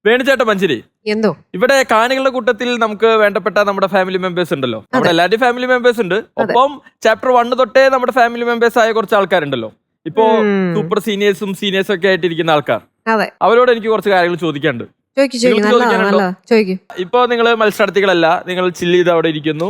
വേണുചേട്ടൻ മഞ്ചേരി എന്തോ ഇവിടെ കാണികളുടെ കൂട്ടത്തിൽ നമുക്ക് വേണ്ടപ്പെട്ട നമ്മുടെ ഫാമിലി മെമ്പേഴ്സ് ഉണ്ടല്ലോ. നമ്മുടെ എല്ലാവരുടെയും ഫാമിലി മെമ്പേഴ്സ് ഉണ്ട്. ഒപ്പം ചാപ്റ്റർ 1 തൊട്ടേ നമ്മുടെ ഫാമിലി മെമ്പേഴ്സ് ആയ കുറച്ച് ആൾക്കാരുണ്ടല്ലോ. ഇപ്പോ സൂപ്പർ സീനിയേഴ്സും സീനിയേഴ്സും ഒക്കെ ആയിട്ടിരിക്കുന്ന ആൾക്കാർ. അതെ, അവരോട് എനിക്ക് കുറച്ച് കാര്യങ്ങൾ ചോദിക്കാനുണ്ട്. ഇപ്പൊ നിങ്ങൾ മത്സരാർത്ഥികളല്ല, നിങ്ങൾ ചില്ല് ചെയ്ത് അവിടെ ഇരിക്കുന്നു,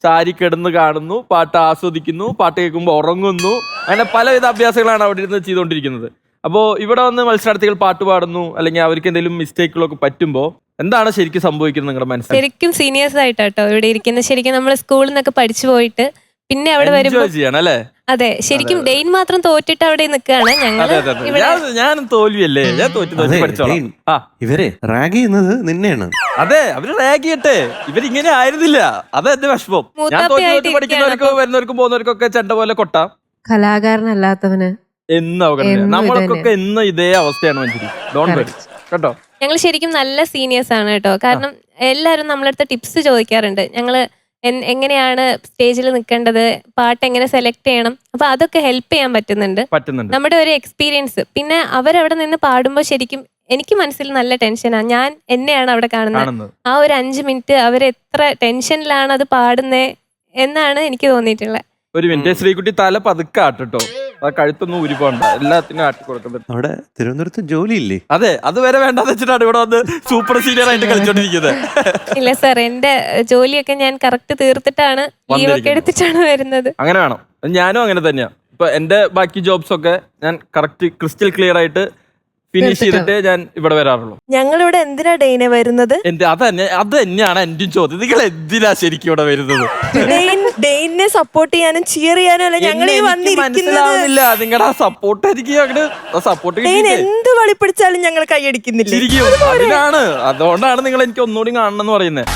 ചാരി കിടന്ന് കാണുന്നു, പാട്ട് ആസ്വദിക്കുന്നു, പാട്ട് കേൾക്കുമ്പോൾ ഉറങ്ങുന്നു, അങ്ങനെ പലവിധ അഭ്യാസങ്ങളാണ് അവിടെ ഇരുന്ന് ചെയ്തുകൊണ്ടിരിക്കുന്നത്. അപ്പോൾ ഇവിടെ വന്ന് മത്സരാർത്ഥികൾ പാട്ട് പാടുന്നു, അല്ലെങ്കിൽ അവർക്ക് എന്തെങ്കിലും മിസ്റ്റേക്കുകളൊക്കെ പറ്റുമ്പോൾ എന്താണ് ശരിക്കും സംഭവിക്കുന്നത് നിങ്ങളുടെ മനസ്സിൽ? ശരിക്കും സീനിയേഴ്സ് ആയിട്ടോ ഇവിടെ ഇരിക്കുന്നത്. ശരിക്കും നമ്മൾ സ്കൂളിൽ നിന്നൊക്കെ പഠിച്ചു പോയിട്ട് പിന്നെ അവിടെ വരുമ്പോൾ ചെയ്യണം അല്ലേ? അതെ, ശരിക്കും ഡെയിൻ മാത്രം തോറ്റിട്ട് അവിടെ നിൽക്കുകയാണ് ഞങ്ങൾ. ഞാൻ തോൽവിയല്ലേ, ഞാൻ തോറ്റി പഠിച്ചോളാം. ഇവരെ റാഗ് ചെയ്യുന്നത് നിന്നെയാണ്. അതെ, അവര് റാഗ് ചെയ്യട്ടെ, ഇവരിങ്ങനെ ആയിരുന്നില്ല. അത് എന്റെ വിഷമം. ഞാൻ തോറ്റി പഠിക്കുന്നവർക്കും വരുന്നവർക്കും പോകുന്നവർക്കൊക്കെ ചെണ്ട പോലെ കൊട്ടാം. കലാകാരനല്ലാത്തവന് നമ്മൾക്കൊക്കെ ഇന്ന് ഇതേ അവസ്ഥയാണ് മഞ്ചേരി. ഡോണ്ട് വരി കേട്ടോ. ഞങ്ങൾ ശരിക്കും നല്ല സീനിയേഴ്സ് ആണ് കേട്ടോ. കാരണം എല്ലാവരും നമ്മളടുത്ത് ടിപ്സ് ചോദിക്കാറുണ്ട്. ഞങ്ങള് എങ്ങനെയാണ് സ്റ്റേജിൽ നിൽക്കേണ്ടത്, പാട്ട് എങ്ങനെ സെലക്ട് ചെയ്യണം, അപ്പൊ അതൊക്കെ ഹെൽപ്പ് ചെയ്യാൻ പറ്റുന്നുണ്ട് നമ്മുടെ ഒരു എക്സ്പീരിയൻസ്. പിന്നെ അവരവിടെ നിന്ന് പാടുമ്പോൾ ശരിക്കും എനിക്ക് മനസ്സിൽ നല്ല ടെൻഷനാണ്. ഞാൻ എന്നെയാണ് അവിടെ കാണുന്നത്. ആ ഒരു 5 മിനിറ്റ് അവരെത്ര ടെൻഷനിലാണ് അത് പാടുന്നേ എന്നാണ് എനിക്ക് തോന്നിയിട്ടുള്ളത്. ഒരു മിനിറ്റ്, ശ്രീകുട്ടി തല പതുക്കെ ആട്ടോ, ആ കഴുത്തൊന്നും ഊരിപ്പോണ്ട, എല്ലാത്തിനും ആട്ടി കൊടുക്കുന്നത്. അവിടെ തിരുവനന്തപുരത്ത് ജോലിയില്ലേ? അതെ, അതുവരെ വേണ്ടെന്ന് വെച്ചിട്ടാണ് ഇവിടെ വന്ന് സൂപ്പർ സീനിയർ ആയിട്ട് കളിച്ചോണ്ടിരിക്കുന്നത്. ഇല്ല സാർ, എന്റെ ജോലിയൊക്കെ ഞാൻ കറക്റ്റ് തീർത്തിട്ടാണ്, ലീവൊക്കെ എടുത്തിട്ടാണ് വരുന്നത്. അങ്ങനെ വേണം. ഞാനും അങ്ങനെ തന്നെയാ. ഇപ്പൊ എന്റെ ബാക്കി ജോബ്സ് ഒക്കെ ഞാൻ കറക്റ്റ് ക്രിസ്റ്റൽ ക്ലിയർ ആയിട്ട് ഫിനിഷ് ചെയ്തിട്ടേ ഞാൻ ഇവിടെ വരാറുള്ളൂ. ഞങ്ങളിവിടെ എന്തിനാ ഡെയിനെ വരുന്നത്? അത് തന്നെയാണ് എന്റെ ചോദ്യം. നിങ്ങൾ എന്തിനാ ശരിക്കും ഇവിടെ വരുന്നത്? ഡെയിനെ സപ്പോർട്ട് ചെയ്യാനും ചിയർ ചെയ്യാനും അല്ല ഞങ്ങൾ മനസ്സിലാവുന്നില്ല നിങ്ങളുടെ ആ സപ്പോർട്ട്. എനിക്ക് അങ്ങനെ സപ്പോർട്ട് എന്ത് വളി പിടിച്ചാലും ഞങ്ങൾ കൈയടിക്കുന്നില്ല. ശരിക്കും അതിനാണ്, അതുകൊണ്ടാണ് നിങ്ങൾ എനിക്ക് ഒന്നുകൂടി കാണണം എന്ന് പറയുന്നത്.